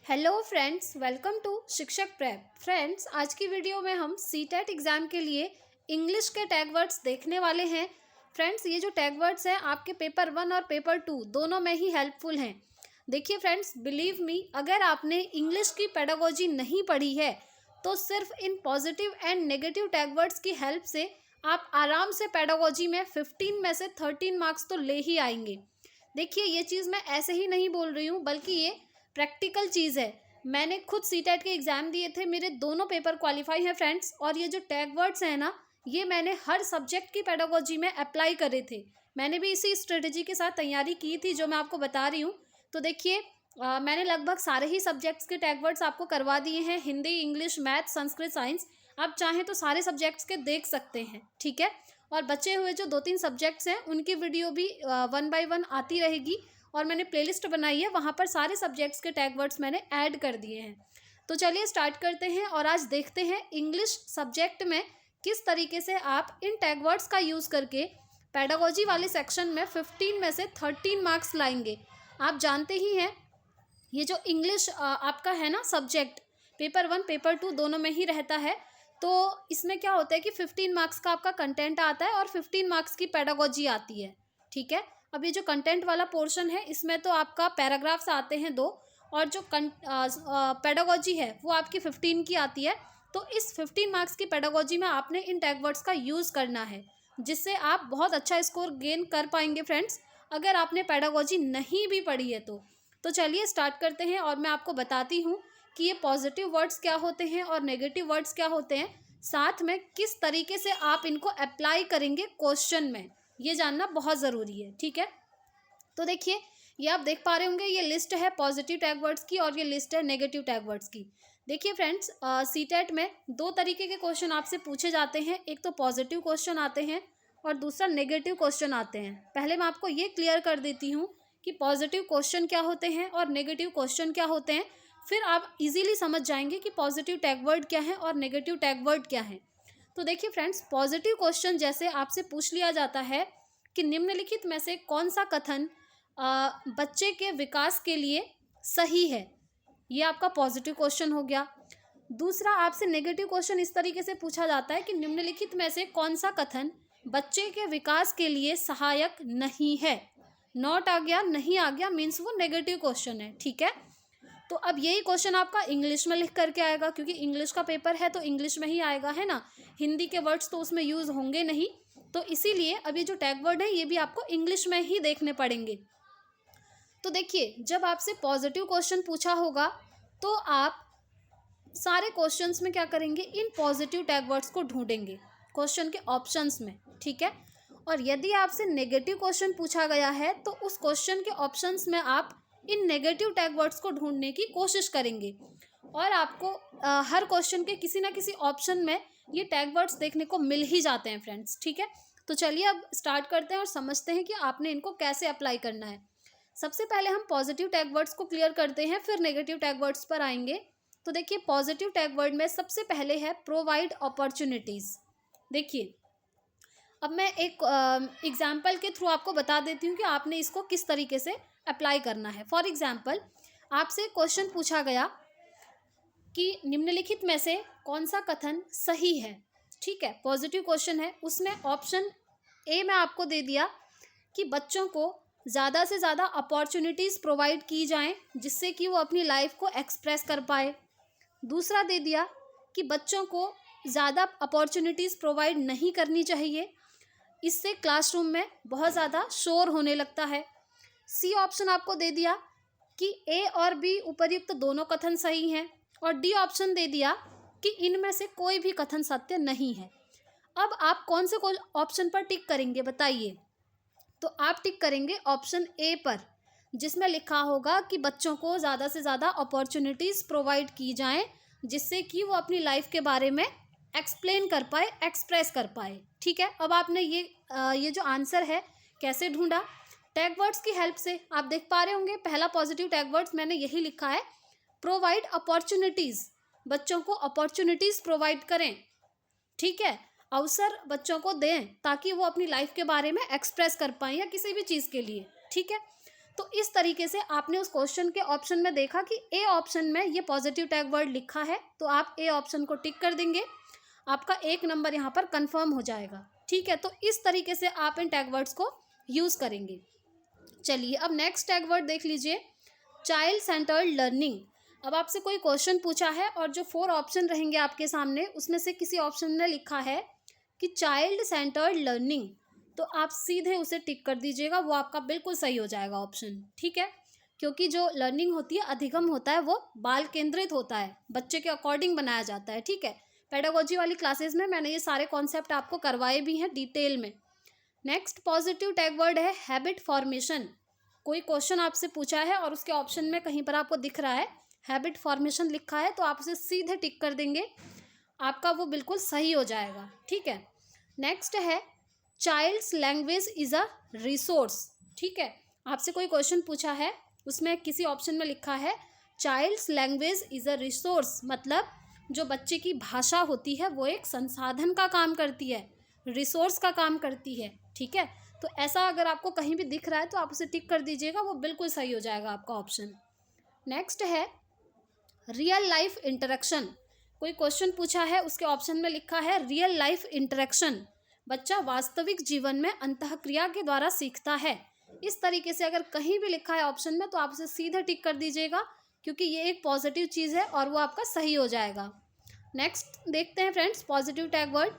Hello friends, welcome to शिक्षक prep. Friends, आज की वीडियो में हम सीटेट एग्ज़ाम के लिए इंग्लिश के टैग वर्ड्स देखने वाले हैं। फ्रेंड्स, ये जो टैग वर्ड्स हैं आपके पेपर 1 और पेपर 2 दोनों में ही हेल्पफुल हैं। देखिए फ्रेंड्स, बिलीव मी, अगर आपने इंग्लिश की पेडागोजी नहीं पढ़ी है तो सिर्फ in positive and negative tag words की हेल्प से आप आराम से पेडागोजी में 15 में से 13 मार्क्स तो ले ही आएंगे। देखिए, ये चीज़ मैं ऐसे ही नहीं बोल रही हूँ, बल्कि ये प्रैक्टिकल चीज़ है। मैंने खुद सीटेट के एग्ज़ाम दिए थे, मेरे दोनों पेपर क्वालिफाई हैं फ्रेंड्स। और ये जो टैग वर्ड्स हैं ना, ये मैंने हर सब्जेक्ट की पेडागोजी में अप्लाई करे थे। मैंने भी इसी स्ट्रेटजी के साथ तैयारी की थी जो मैं आपको बता रही हूँ। तो देखिए, मैंने लगभग सारे ही सब्जेक्ट्स के टैग वर्ड्स आपको करवा दिए हैं। Hindi, English, math, Sanskrit, science. आप चाहें तो सारे सब्जेक्ट्स के देख सकते हैं, ठीक है। और बचे हुए जो 2-3 सब्जेक्ट्स हैं उनकी वीडियो भी 1 बाय 1 आती रहेगी। और मैंने प्लेलिस्ट बनाई है, वहाँ पर सारे सब्जेक्ट्स के टैग वर्ड्स मैंने ऐड कर दिए हैं। तो चलिए स्टार्ट करते हैं और आज देखते हैं इंग्लिश सब्जेक्ट में किस तरीके से आप इन टैग वर्ड्स का यूज़ करके पेडागोजी वाले सेक्शन में 15 में से 13 मार्क्स लाएंगे। आप जानते ही हैं, ये जो इंग्लिश आपका है ना सब्जेक्ट, पेपर 1 पेपर 2 दोनों में ही रहता है। तो इसमें क्या होता है कि 15 मार्क्स का आपका कंटेंट आता है और 15 मार्क्स की पेडागोजी आती है, ठीक है। अब ये जो कंटेंट वाला पोर्शन है, इसमें तो आपका पैराग्राफ्स आते हैं 2, और जो पेडागोजी है वो आपकी 15 की आती है। तो इस 15 मार्क्स की पेडागोजी में आपने इन टैग वर्ड्स का यूज़ करना है, जिससे आप बहुत अच्छा स्कोर गेन कर पाएंगे फ्रेंड्स, अगर आपने पेडागोजी नहीं भी पढ़ी है तो चलिए स्टार्ट करते हैं और मैं आपको बताती हूँ कि ये पॉजिटिव वर्ड्स क्या होते हैं और नेगेटिव वर्ड्स क्या होते हैं, साथ में किस तरीके से आप इनको अप्लाई करेंगे क्वेश्चन में, ये जानना बहुत ज़रूरी है, ठीक है। तो देखिए, ये आप देख पा रहे होंगे, ये लिस्ट है पॉजिटिव टैग वर्ड्स की और ये लिस्ट है नेगेटिव टैग वर्ड्स की। देखिए फ्रेंड्स, सीटेट में 2 तरीके के क्वेश्चन आपसे पूछे जाते हैं। एक तो पॉजिटिव क्वेश्चन आते हैं और दूसरा नेगेटिव क्वेश्चन आते हैं। पहले मैं आपको ये क्लियर कर देती हूँ कि पॉजिटिव क्वेश्चन क्या होते हैं और नेगेटिव क्वेश्चन क्या होते हैं, फिर आप इजीली समझ जाएंगे कि पॉजिटिव टैग वर्ड क्या है और नेगेटिव टैग वर्ड क्या है। तो देखिए फ्रेंड्स, पॉजिटिव क्वेश्चन जैसे आपसे पूछ लिया जाता है कि निम्नलिखित में से कौन सा कथन बच्चे के विकास के लिए सही है, ये आपका पॉजिटिव क्वेश्चन हो गया। दूसरा आपसे नेगेटिव क्वेश्चन इस तरीके से पूछा जाता है कि निम्नलिखित में से कौन सा कथन बच्चे के विकास के लिए सहायक नहीं है। नॉट आ गया, नहीं आ गया, मीन्स वो नेगेटिव क्वेश्चन है, ठीक है। तो अब यही क्वेश्चन आपका इंग्लिश में लिख करके आएगा, क्योंकि इंग्लिश का पेपर है तो इंग्लिश में ही आएगा, है ना। हिंदी के वर्ड्स तो उसमें यूज़ होंगे नहीं, तो इसीलिए अब ये जो टैग वर्ड है ये भी आपको इंग्लिश में ही देखने पड़ेंगे। तो देखिए, जब आपसे पॉजिटिव क्वेश्चन पूछा होगा तो आप सारे क्वेश्चंस में क्या करेंगे, इन पॉजिटिव टैग वर्ड्स को ढूंढेंगे क्वेश्चन के ऑप्शंस में, ठीक है। और यदि आपसे नेगेटिव क्वेश्चन पूछा गया है तो उस क्वेश्चन के ऑप्शंस में आप इन नेगेटिव टैग वर्ड्स को ढूंढने की कोशिश करेंगे। और आपको हर क्वेश्चन के किसी ना किसी ऑप्शन में ये टैग वर्ड्स देखने को मिल ही जाते हैं फ्रेंड्स, ठीक है। तो चलिए अब स्टार्ट करते हैं और समझते हैं कि आपने इनको कैसे अप्लाई करना है। सबसे पहले हम पॉजिटिव टैग वर्ड्स को क्लियर करते हैं, फिर नेगेटिव टैग वर्ड्स पर आएंगे। तो देखिए, पॉजिटिव टैग वर्ड में सबसे पहले है प्रोवाइड अपॉर्चुनिटीज़। देखिए, अब मैं एक एग्जाम्पल के थ्रू आपको बता देती हूँ कि आपने इसको किस तरीके से अप्लाई करना है। फॉर एग्जाम्पल, आपसे क्वेश्चन पूछा गया कि निम्नलिखित में से कौन सा कथन सही है, ठीक है। पॉजिटिव क्वेश्चन है, उसमें ऑप्शन ए में आपको दे दिया कि बच्चों को ज़्यादा से ज़्यादा अपॉर्चुनिटीज़ प्रोवाइड की जाएं जिससे कि वो अपनी लाइफ को एक्सप्रेस कर पाए। दूसरा दे दिया कि बच्चों को ज़्यादा अपॉर्चुनिटीज़ प्रोवाइड नहीं करनी चाहिए, इससे क्लासरूम में बहुत ज़्यादा शोर होने लगता है। सी ऑप्शन आपको दे दिया कि ए और बी उपर्युक्त दोनों कथन सही हैं, और डी ऑप्शन दे दिया कि इनमें से कोई भी कथन सत्य नहीं है। अब आप कौन से ऑप्शन पर टिक करेंगे बताइए। तो आप टिक करेंगे ऑप्शन ए पर, जिसमें लिखा होगा कि बच्चों को ज़्यादा से ज़्यादा अपॉर्चुनिटीज़ प्रोवाइड की जाएं जिससे कि वो अपनी लाइफ के बारे में एक्सप्लेन कर पाए, एक्सप्रेस कर पाए, ठीक है। अब आपने ये जो आंसर है कैसे ढूंढा, टैग वर्ड्स की हेल्प से। आप देख पा रहे होंगे, पहला पॉजिटिव टैग वर्ड्स मैंने यही लिखा है, प्रोवाइड अपॉर्चुनिटीज़, बच्चों को अपॉर्चुनिटीज़ प्रोवाइड करें, ठीक है, अवसर बच्चों को दें ताकि वो अपनी लाइफ के बारे में एक्सप्रेस कर पाएँ या किसी भी चीज़ के लिए, ठीक है। तो इस तरीके से आपने उस क्वेश्चन के ऑप्शन में देखा कि ए ऑप्शन में ये पॉजिटिव टैग वर्ड लिखा है, तो आप ए ऑप्शन को टिक कर देंगे, आपका 1 नंबर यहाँ पर कंफर्म हो जाएगा। ठीक है, तो इस तरीके से आप इन टैग वर्ड्स को यूज़ करेंगे। चलिए अब नेक्स्ट टैग वर्ड देख लीजिए, चाइल्ड सेंटर्ड लर्निंग। अब आपसे कोई क्वेश्चन पूछा है और जो 4 ऑप्शन रहेंगे आपके सामने, उसमें से किसी ऑप्शन में लिखा है कि चाइल्ड सेंटर्ड लर्निंग, तो आप सीधे उसे टिक कर दीजिएगा, वो आपका बिल्कुल सही हो जाएगा ऑप्शन। ठीक है, क्योंकि जो लर्निंग होती है, अधिगम होता है, वो बाल केंद्रित होता है, बच्चे के अकॉर्डिंग बनाया जाता है। ठीक है, पेडागोजी वाली क्लासेस में मैंने ये सारे कॉन्सेप्ट आपको करवाए भी हैं डिटेल में। नेक्स्ट पॉजिटिव टैग वर्ड है हैबिट फॉर्मेशन। कोई क्वेश्चन आपसे पूछा है और उसके ऑप्शन में कहीं पर आपको दिख रहा है हैबिट फॉर्मेशन लिखा है, तो आप उसे सीधे टिक कर देंगे, आपका वो बिल्कुल सही हो जाएगा। ठीक है, नेक्स्ट है child's language is a resource. ठीक है, आपसे कोई क्वेश्चन पूछा है, उसमें किसी ऑप्शन में लिखा है child's language is a resource, मतलब जो बच्चे की भाषा होती है वो एक संसाधन का काम करती है, रिसोर्स का काम करती है। ठीक है, तो ऐसा अगर आपको कहीं भी दिख रहा है तो आप उसे टिक कर दीजिएगा, वो बिल्कुल सही हो जाएगा आपका ऑप्शन। नेक्स्ट है रियल लाइफ इंटरेक्शन। कोई क्वेश्चन पूछा है, उसके ऑप्शन में लिखा है रियल लाइफ इंटरेक्शन, बच्चा वास्तविक जीवन में अंतःक्रिया के द्वारा सीखता है। इस तरीके से अगर कहीं भी लिखा है ऑप्शन में, तो आप उसे सीधे टिक कर दीजिएगा, क्योंकि ये एक पॉजिटिव चीज़ है और वो आपका सही हो जाएगा। नेक्स्ट देखते हैं friends positive tag word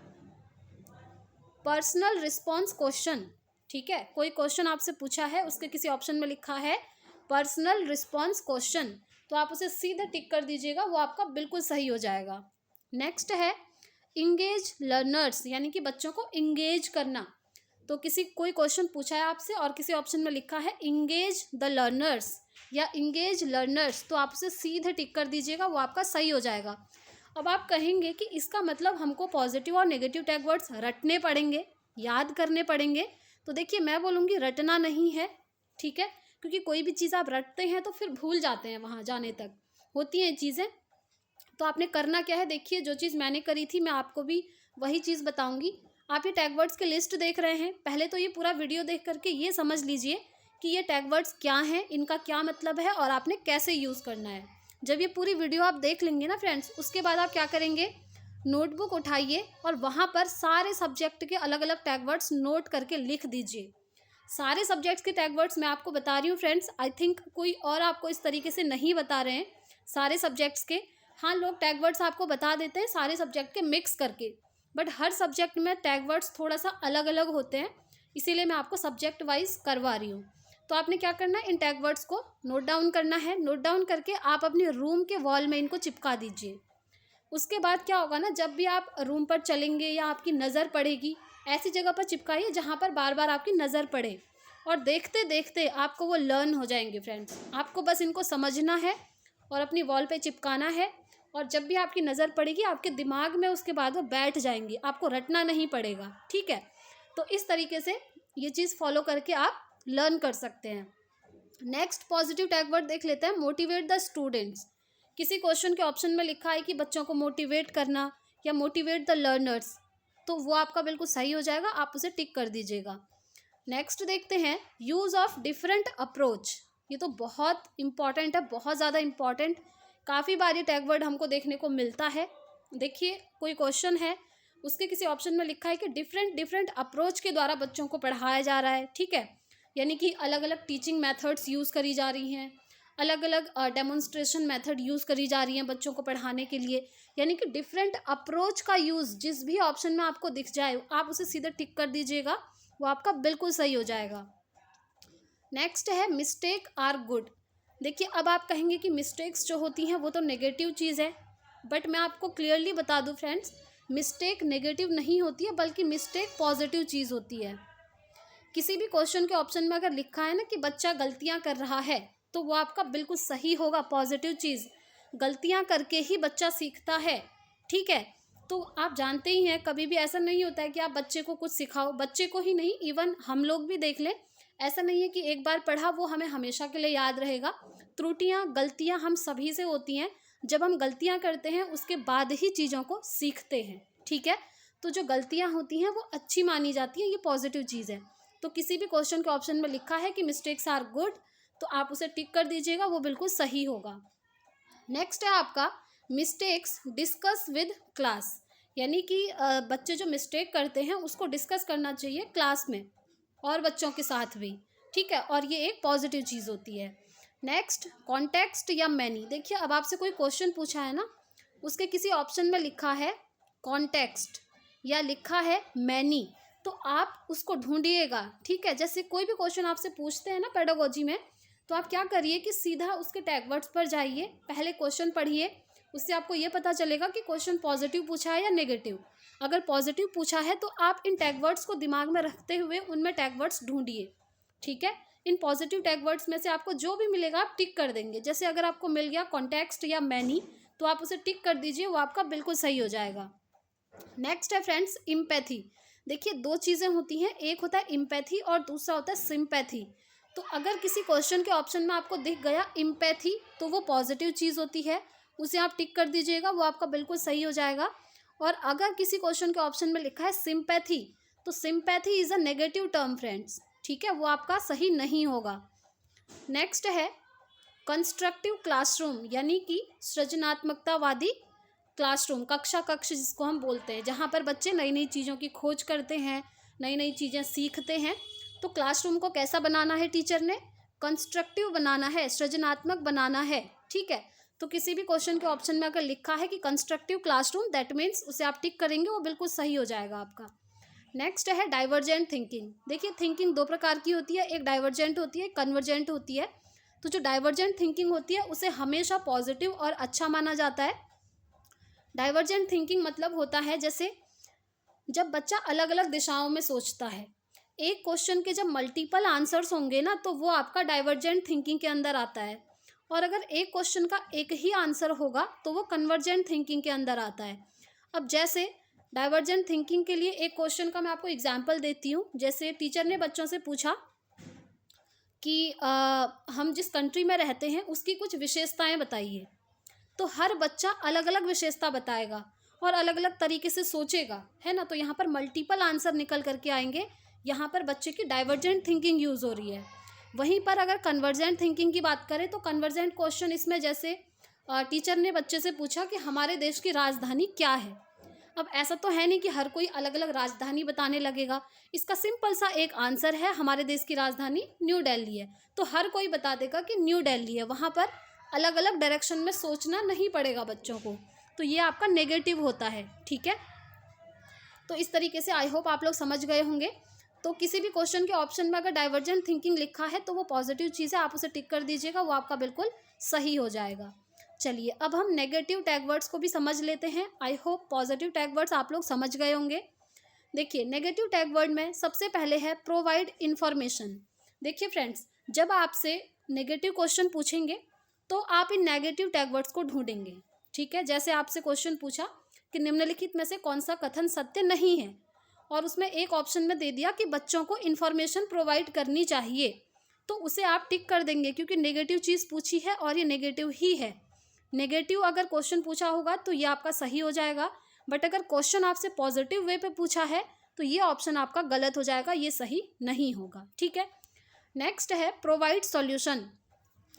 personal response question. ठीक है, कोई क्वेश्चन आपसे पूछा है, उसके किसी ऑप्शन में लिखा है पर्सनल रिस्पॉन्स क्वेश्चन, तो आप उसे सीधे टिक कर दीजिएगा, वो आपका बिल्कुल सही हो जाएगा। नेक्स्ट है इंगेज लर्नर्स, यानी कि बच्चों को इंगेज करना। तो कोई क्वेश्चन पूछा है आपसे और किसी ऑप्शन में लिखा है इंगेज द लर्नर्स या इंगेज लर्नर्स, तो आप उसे सीधे टिक कर दीजिएगा, वो आपका सही हो जाएगा। अब आप कहेंगे कि इसका मतलब हमको पॉजिटिव और नेगेटिव टैग वर्ड्स रटने पड़ेंगे, याद करने पड़ेंगे। तो देखिए, मैं बोलूँगी रटना नहीं है। ठीक है, क्योंकि कोई भी चीज़ आप रटते हैं तो फिर भूल जाते हैं, वहाँ जाने तक होती हैं चीज़ें। तो आपने करना क्या है, देखिए जो चीज़ मैंने करी थी मैं आपको भी वही चीज़ बताऊंगी। आप ये टैग वर्ड्स के लिस्ट देख रहे हैं, पहले तो ये पूरा वीडियो देख करके ये समझ लीजिए कि ये टैग वर्ड्स क्या हैं, इनका क्या मतलब है और आपने कैसे यूज़ करना है। जब ये पूरी वीडियो आप देख लेंगे ना फ्रेंड्स, उसके बाद आप क्या करेंगे, नोटबुक उठाइए और वहाँ पर सारे सब्जेक्ट के अलग अलग टैग वर्ड्स नोट करके लिख दीजिए। सारे सब्जेक्ट्स के टैग वर्ड्स मैं आपको बता रही हूँ फ्रेंड्स, आई थिंक कोई और आपको इस तरीके से नहीं बता रहे हैं सारे सब्जेक्ट्स के। हाँ, लोग टैग वर्ड्स आपको बता देते हैं सारे सब्जेक्ट के मिक्स करके, बट हर सब्जेक्ट में टैग वर्ड्स थोड़ा सा अलग अलग होते हैं, इसीलिए मैं आपको सब्जेक्ट वाइज करवा रही हूँ। तो आपने क्या करना है, इन टैग वर्ड्स को नोट डाउन करना है। नोट डाउन करके आप अपने रूम के वॉल में इनको चिपका दीजिए। उसके बाद क्या होगा ना, जब भी आप रूम पर चलेंगे या आपकी नज़र पड़ेगी, ऐसी जगह पर चिपकाइए जहाँ पर बार बार आपकी नज़र पड़े, और देखते देखते आपको वो लर्न हो जाएंगे फ्रेंड्स। आपको बस इनको समझना है और अपनी वॉल पे चिपकाना है, और जब भी आपकी नज़र पड़ेगी आपके दिमाग में उसके बाद वो बैठ जाएंगी, आपको रटना नहीं पड़ेगा। ठीक है, तो इस तरीके से ये चीज़ फॉलो करके आप लर्न कर सकते हैं। नेक्स्ट पॉजिटिव टैग वर्ड देख लेते हैं मोटिवेट द स्टूडेंट्स। किसी क्वेश्चन के ऑप्शन में लिखा है कि बच्चों को मोटिवेट करना या मोटिवेट द लर्नर्स, तो वो आपका बिल्कुल सही हो जाएगा, आप उसे टिक कर दीजिएगा। नेक्स्ट देखते हैं यूज़ ऑफ डिफरेंट अप्रोच। ये तो बहुत इंपॉर्टेंट है, बहुत ज़्यादा इंपॉर्टेंट। काफ़ी बार ये टैग वर्ड हमको देखने को मिलता है। देखिए, कोई क्वेश्चन है, उसके किसी ऑप्शन में लिखा है कि डिफरेंट अप्रोच के द्वारा बच्चों को पढ़ाया जा रहा है। ठीक है, यानी कि अलग अलग टीचिंग मेथड्स यूज़ करी जा रही हैं, अलग अलग डेमोन्स्ट्रेशन मेथड यूज़ करी जा रही हैं बच्चों को पढ़ाने के लिए, यानी कि डिफरेंट अप्रोच का यूज़ जिस भी ऑप्शन में आपको दिख जाए आप उसे सीधे टिक कर दीजिएगा, वो आपका बिल्कुल सही हो जाएगा। नेक्स्ट है मिस्टेक आर गुड। देखिए, अब आप कहेंगे कि मिस्टेक्स जो होती हैं वो तो नेगेटिव चीज़ है, बट मैं आपको क्लियरली बता दूं फ्रेंड्स, मिस्टेक नेगेटिव नहीं होती है, बल्कि मिस्टेक पॉजिटिव चीज़ होती है। किसी भी क्वेश्चन के ऑप्शन में अगर लिखा है ना कि बच्चा गलतियां कर रहा है, तो वो आपका बिल्कुल सही होगा, पॉजिटिव चीज़। गलतियां करके ही बच्चा सीखता है। ठीक है, तो आप जानते ही हैं कभी भी ऐसा नहीं होता है कि आप बच्चे को कुछ सिखाओ, बच्चे को ही नहीं इवन हम लोग भी देख लें, ऐसा नहीं है कि एक बार पढ़ा वो हमें हमेशा के लिए याद रहेगा। त्रुटियां गलतियां हम सभी से होती हैं, जब हम गलतियां करते हैं उसके बाद ही चीज़ों को सीखते हैं। ठीक है, तो जो गलतियां होती हैं वो अच्छी मानी जाती हैं, ये पॉजिटिव चीज़ है। तो किसी भी क्वेश्चन के ऑप्शन में लिखा है कि मिस्टेक्स आर गुड, तो आप उसे टिक कर दीजिएगा, वो बिल्कुल सही होगा। नेक्स्ट है आपका मिस्टेक्स डिस्कस विद क्लास, यानी कि बच्चे जो मिस्टेक करते हैं उसको डिस्कस करना चाहिए क्लास में और बच्चों के साथ भी, ठीक है, और ये एक पॉजिटिव चीज़ होती है। नेक्स्ट कॉन्टेक्स्ट या मैनी। देखिए अब आपसे कोई क्वेश्चन पूछा है ना, उसके किसी ऑप्शन में लिखा है कॉन्टेक्स्ट या लिखा है मैनी, तो आप उसको ढूंढिएगा, ठीक है। जैसे कोई भी क्वेश्चन आपसे पूछते हैं ना पेडागोजी में, तो आप क्या करिए कि सीधा उसके टैग वर्ड्स पर जाइए, पहले क्वेश्चन पढ़िए, उससे आपको ये पता चलेगा कि क्वेश्चन पॉजिटिव पूछा है या नेगेटिव। अगर पॉजिटिव पूछा है तो आप इन टैग वर्ड्स को दिमाग में रखते हुए उनमें टैग वर्ड्स ढूंढिए, ठीक है। इन पॉजिटिव टैग वर्ड्स में से आपको जो भी मिलेगा आप टिक कर देंगे। जैसे अगर आपको मिल गया कॉन्टेक्स्ट या मैनी, तो आप उसे टिक कर दीजिए, वो आपका बिल्कुल सही हो जाएगा। नेक्स्ट है फ्रेंड्स इम्पैथी। देखिए दो चीज़ें होती हैं, एक होता है इम्पैथी और दूसरा होता है सिंपैथी। तो अगर किसी क्वेश्चन के ऑप्शन में आपको दिख गया इम्पैथी, तो वो पॉजिटिव चीज़ होती है, उसे आप टिक कर दीजिएगा, वो आपका बिल्कुल सही हो जाएगा। और अगर किसी क्वेश्चन के ऑप्शन में लिखा है सिंपैथी, तो sympathy is a negative term friends, ठीक है, वो आपका सही नहीं होगा। नेक्स्ट है कंस्ट्रक्टिव क्लासरूम, यानी कि सृजनात्मकतावादी क्लासरूम, कक्षा कक्ष जिसको हम बोलते हैं, जहाँ पर बच्चे नई नई चीज़ों की खोज करते हैं, नई नई चीज़ें सीखते हैं। तो क्लासरूम को कैसा बनाना है टीचर ने, कंस्ट्रक्टिव बनाना है, सृजनात्मक बनाना है, ठीक है। तो किसी भी क्वेश्चन के ऑप्शन में अगर लिखा है कि कंस्ट्रक्टिव क्लासरूम, दैट मीन्स उसे आप टिक करेंगे, वो बिल्कुल सही हो जाएगा आपका। नेक्स्ट है डाइवर्जेंट थिंकिंग। देखिए थिंकिंग दो प्रकार की होती है, एक डाइवर्जेंट होती है, एक कन्वर्जेंट होती है। तो जो डाइवर्जेंट थिंकिंग होती है उसे हमेशा पॉजिटिव और अच्छा माना जाता है। डाइवर्जेंट थिंकिंग मतलब होता है जैसे जब बच्चा अलग अलग दिशाओं में सोचता है, एक क्वेश्चन के जब मल्टीपल आंसर्स होंगे ना, तो वो आपका डाइवर्जेंट थिंकिंग के अंदर आता है। और अगर एक क्वेश्चन का एक ही आंसर होगा तो वो कन्वर्जेंट थिंकिंग के अंदर आता है। अब जैसे डाइवर्जेंट थिंकिंग के लिए एक क्वेश्चन का मैं आपको एग्जांपल देती हूँ। जैसे टीचर ने बच्चों से पूछा कि हम जिस कंट्री में रहते हैं उसकी कुछ विशेषताएं बताइए, तो हर बच्चा अलग अलग विशेषता बताएगा और अलग अलग तरीके से सोचेगा, है ना। तो यहाँ पर मल्टीपल आंसर निकल करके आएंगे, यहाँ पर बच्चे की डाइवर्जेंट थिंकिंग यूज़ हो रही है। वहीं पर अगर कन्वर्जेंट थिंकिंग की बात करें तो कन्वर्जेंट क्वेश्चन इसमें जैसे टीचर ने बच्चे से पूछा कि हमारे देश की राजधानी क्या है। अब ऐसा तो है नहीं कि हर कोई अलग अलग राजधानी बताने लगेगा, इसका सिंपल सा एक आंसर है, हमारे देश की राजधानी न्यू दिल्ली है, तो हर कोई बता देगा कि न्यू दिल्ली है। वहाँ पर अलग अलग डायरेक्शन में सोचना नहीं पड़ेगा बच्चों को, तो ये आपका नेगेटिव होता है, ठीक है। तो इस तरीके से आई होप आप लोग समझ गए होंगे। तो किसी भी क्वेश्चन के ऑप्शन में अगर डाइवर्जेंट थिंकिंग लिखा है तो वो पॉजिटिव चीज़ है, आप उसे टिक कर दीजिएगा, वो आपका बिल्कुल सही हो जाएगा। चलिए अब हम नेगेटिव टैग वर्ड्स को भी समझ लेते हैं। I hope positive tag words आप लोग समझ गए होंगे। देखिए नेगेटिव टैग वर्ड में सबसे पहले है प्रोवाइड इन्फॉर्मेशन। देखिए फ्रेंड्स, जब आपसे नेगेटिव क्वेश्चन पूछेंगे तो आप इन नेगेटिव टैग वर्ड्स को ढूंढेंगे, ठीक है। जैसे आपसे क्वेश्चन पूछा कि निम्नलिखित में से कौन सा कथन सत्य नहीं है, और उसमें एक ऑप्शन में दे दिया कि बच्चों को इन्फॉर्मेशन प्रोवाइड करनी चाहिए, तो उसे आप टिक कर देंगे क्योंकि नेगेटिव चीज़ पूछी है और ये नेगेटिव ही है। नेगेटिव अगर क्वेश्चन पूछा होगा तो ये आपका सही हो जाएगा, बट अगर क्वेश्चन आपसे पॉजिटिव वे पे पूछा है तो ये ऑप्शन आपका गलत हो जाएगा, ये सही नहीं होगा, ठीक है। नेक्स्ट है प्रोवाइड सॉल्यूशन।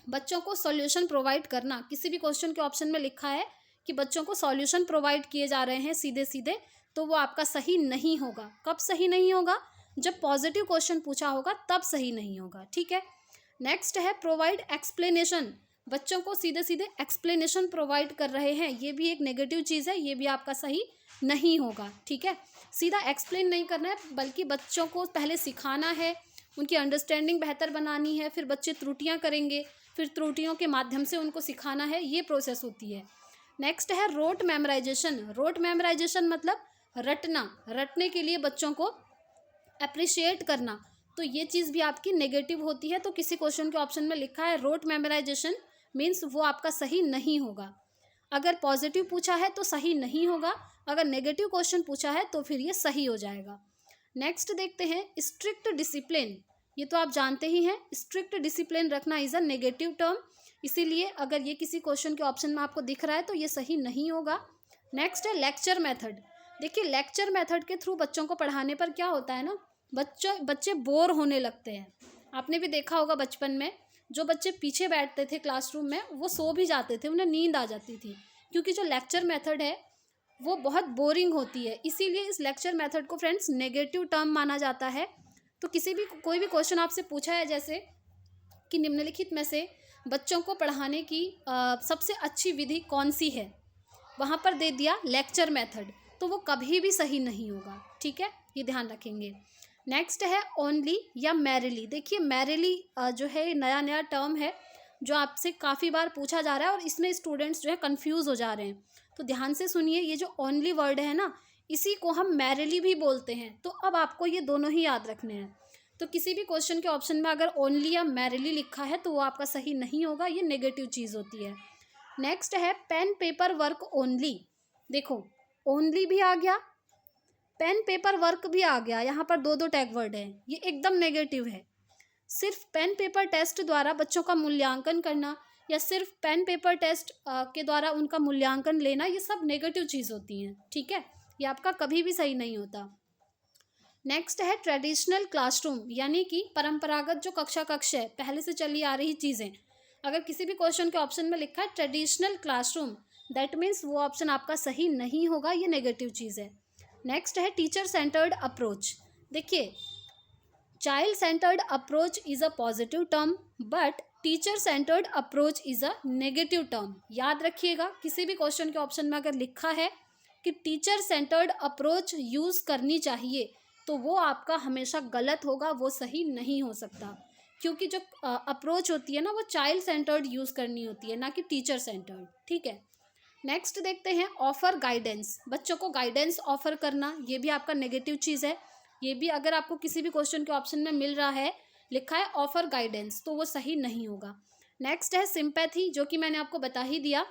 बच्चों को सॉल्यूशन प्रोवाइड करना, किसी भी क्वेश्चन के ऑप्शन में लिखा है कि बच्चों को सॉल्यूशन प्रोवाइड किए जा रहे हैं सीधे सीधे, तो वो आपका सही नहीं होगा। कब सही नहीं होगा, जब पॉजिटिव क्वेश्चन पूछा होगा तब सही नहीं होगा, ठीक है। नेक्स्ट है प्रोवाइड एक्सप्लेनेशन। बच्चों को सीधे सीधे एक्सप्लेनेशन प्रोवाइड कर रहे हैं, ये भी एक नेगेटिव चीज़ है, ये भी आपका सही नहीं होगा, ठीक है। सीधा एक्सप्लेन नहीं करना है, बल्कि बच्चों को पहले सिखाना है, उनकी अंडरस्टैंडिंग बेहतर बनानी है, फिर बच्चे त्रुटियां करेंगे, फिर त्रुटियों के माध्यम से उनको सिखाना है, ये प्रोसेस होती है। नेक्स्ट है रोट मेमोराइजेशन। रोट मेमोराइजेशन मतलब रटना, रटने के लिए बच्चों को अप्रिशिएट करना, तो ये चीज़ भी आपकी नेगेटिव होती है। तो किसी क्वेश्चन के ऑप्शन में लिखा है रोट मेमोराइजेशन, मीन्स वो आपका सही नहीं होगा। अगर पॉजिटिव पूछा है तो सही नहीं होगा, अगर नेगेटिव क्वेश्चन पूछा है तो फिर ये सही हो जाएगा। नेक्स्ट देखते हैं स्ट्रिक्ट डिसिप्लिन। ये तो आप जानते ही हैं, स्ट्रिक्ट डिसिप्लिन रखना इज़ अ नेगेटिव टर्म, इसीलिए अगर ये किसी क्वेश्चन के ऑप्शन में आपको दिख रहा है तो ये सही नहीं होगा। नेक्स्ट है लेक्चर मेथड। देखिए लेक्चर मेथड के थ्रू बच्चों को पढ़ाने पर क्या होता है ना, बच्चे बोर होने लगते हैं। आपने भी देखा होगा बचपन में जो बच्चे पीछे बैठते थे क्लासरूम में वो सो भी जाते थे, उन्हें नींद आ जाती थी, क्योंकि जो लेक्चर मेथड है वो बहुत बोरिंग होती है। इसीलिए इस लेक्चर मेथड को फ्रेंड्स नेगेटिव टर्म माना जाता है। तो कोई भी क्वेश्चन आपसे पूछा है जैसे कि निम्नलिखित में से बच्चों को पढ़ाने की सबसे अच्छी विधि कौन सी है, वहाँ पर दे दिया लेक्चर मेथड, तो वो कभी भी सही नहीं होगा। ठीक है, ये ध्यान रखेंगे। नेक्स्ट है ओनली या मैरिली। देखिए मैरिली जो है नया नया टर्म है जो आपसे काफ़ी बार पूछा जा रहा है और इसमें स्टूडेंट्स जो है कंफ्यूज हो जा रहे हैं। तो ध्यान से सुनिए, ये जो ओनली वर्ड है ना, इसी को हम मैरिली भी बोलते हैं। तो अब आपको ये दोनों ही याद रखने हैं। तो किसी भी क्वेश्चन के ऑप्शन में अगर ओनली या मैरिली लिखा है तो वो आपका सही नहीं होगा, ये नेगेटिव चीज़ होती है। नेक्स्ट है पेन पेपर वर्क ओनली। देखो ओनली भी आ गया, पेन पेपर वर्क भी आ गया, यहाँ पर दो दो टैग वर्ड हैं, ये एकदम नेगेटिव है। सिर्फ पेन पेपर टेस्ट द्वारा बच्चों का मूल्यांकन करना या सिर्फ पेन पेपर टेस्ट के द्वारा उनका मूल्यांकन लेना, ये सब नेगेटिव चीज़ होती हैं। ठीक है, ये आपका कभी भी सही नहीं होता। नेक्स्ट है ट्रेडिशनल क्लासरूम, यानी कि परंपरागत जो कक्ष है, पहले से चली आ रही चीज़ें। अगर किसी भी क्वेश्चन के ऑप्शन में लिखा है ट्रेडिशनल क्लासरूम, दैट मीन्स वो ऑप्शन आपका सही नहीं होगा, ये नेगेटिव चीज़ है। नेक्स्ट है टीचर सेंटर्ड अप्रोच। देखिए child centred approach is a positive term but teacher centred approach is a negative term. याद रखिएगा, किसी भी क्वेश्चन के ऑप्शन में अगर लिखा है कि टीचर सेंटर्ड अप्रोच यूज़ करनी चाहिए तो वो आपका हमेशा गलत होगा, वो सही नहीं हो सकता, क्योंकि जो अप्रोच होती है ना वो चाइल्ड सेंटर्ड यूज़ करनी होती है, ना कि टीचर सेंटर्ड। ठीक है, नेक्स्ट देखते हैं ऑफर गाइडेंस। बच्चों को गाइडेंस ऑफर करना, ये भी आपका नेगेटिव चीज़ है। ये भी अगर आपको किसी भी क्वेश्चन के ऑप्शन में मिल रहा है लिखा है ऑफर गाइडेंस, तो वो सही नहीं होगा। नेक्स्ट है सिंपैथी, जो कि मैंने आपको बता ही दिया,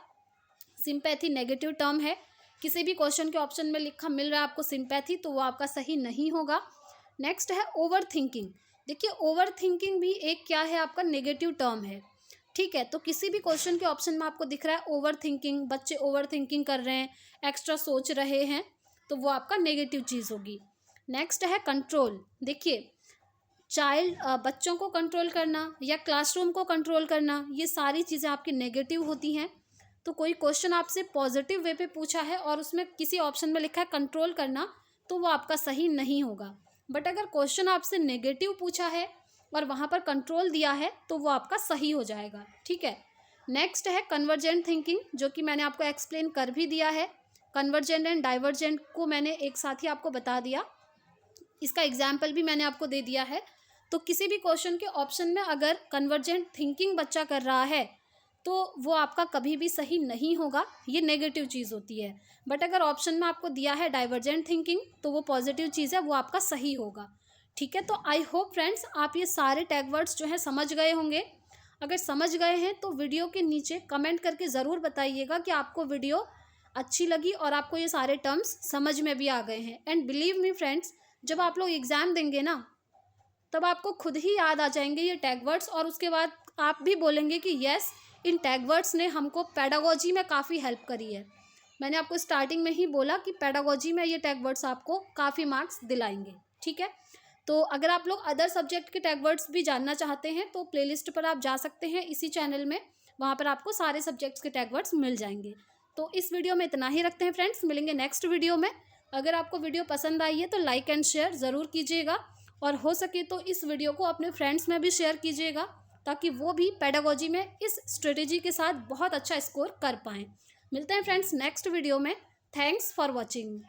सिंपैथी नेगेटिव टर्म है। किसी भी क्वेश्चन के ऑप्शन में लिखा मिल रहा है आपको सिंपैथी, तो वो आपका सही नहीं होगा। नेक्स्ट है ओवर थिंकिंग। देखिए ओवर थिंकिंग भी एक क्या है, आपका नेगेटिव टर्म है। ठीक है, तो किसी भी क्वेश्चन के ऑप्शन में आपको दिख रहा है ओवर थिंकिंग, बच्चे ओवर थिंकिंग कर रहे हैं, एक्स्ट्रा सोच रहे हैं, तो वो आपका नेगेटिव चीज़ होगी। नेक्स्ट है कंट्रोल। देखिए बच्चों को कंट्रोल करना या क्लासरूम को कंट्रोल करना, ये सारी चीज़ें आपकी नेगेटिव होती हैं। तो कोई क्वेश्चन आपसे पॉजिटिव वे पे पूछा है और उसमें किसी ऑप्शन में लिखा है कंट्रोल करना, तो वो आपका सही नहीं होगा। बट अगर क्वेश्चन आपसे नेगेटिव पूछा है और वहाँ पर कंट्रोल दिया है तो वो आपका सही हो जाएगा। ठीक है, नेक्स्ट है कन्वर्जेंट थिंकिंग, जो कि मैंने आपको एक्सप्लेन कर भी दिया है। कन्वर्जेंट एंड डाइवर्जेंट को मैंने एक साथ ही आपको बता दिया, इसका एग्जाम्पल भी मैंने आपको दे दिया है। तो किसी भी क्वेश्चन के ऑप्शन में अगर कन्वर्जेंट थिंकिंग बच्चा कर रहा है तो वो आपका कभी भी सही नहीं होगा, ये नेगेटिव चीज़ होती है। बट अगर ऑप्शन में आपको दिया है डाइवर्जेंट थिंकिंग, तो वो पॉजिटिव चीज़ है, वो आपका सही होगा। ठीक है, तो आई होप फ्रेंड्स आप ये सारे टैग वर्ड्स जो है समझ गए होंगे। अगर समझ गए हैं तो वीडियो के नीचे कमेंट करके ज़रूर बताइएगा कि आपको वीडियो अच्छी लगी और आपको ये सारे टर्म्स समझ में भी आ गए हैं। एंड बिलीव मी फ्रेंड्स, जब आप लोग एग्ज़ाम देंगे ना तब आपको खुद ही याद आ जाएंगे ये टैग वर्ड्स, और उसके बाद आप भी बोलेंगे कि यस, इन टैग वर्ड्स ने हमको पेडागोजी में काफ़ी हेल्प करी है। मैंने आपको स्टार्टिंग में ही बोला कि पेडागोजी में ये टैग वर्ड्स आपको काफ़ी मार्क्स दिलाएंगे। ठीक है, तो अगर आप लोग अदर सब्जेक्ट के टैग वर्ड्स भी जानना चाहते हैं तो प्लेलिस्ट पर आप जा सकते हैं इसी चैनल में, वहाँ पर आपको सारे सब्जेक्ट्स के टैग वर्ड्स मिल जाएंगे। तो इस वीडियो में इतना ही रखते हैं फ्रेंड्स, मिलेंगे नेक्स्ट वीडियो में। अगर आपको वीडियो पसंद आई है तो लाइक एंड शेयर ज़रूर कीजिएगा, और हो सके तो इस वीडियो को अपने फ्रेंड्स में भी शेयर कीजिएगा ताकि वो भी पेडागोजी में इस स्ट्रेटेजी के साथ बहुत अच्छा स्कोर कर पाएँ। मिलते हैं फ्रेंड्स नेक्स्ट वीडियो में। Thanks for watching.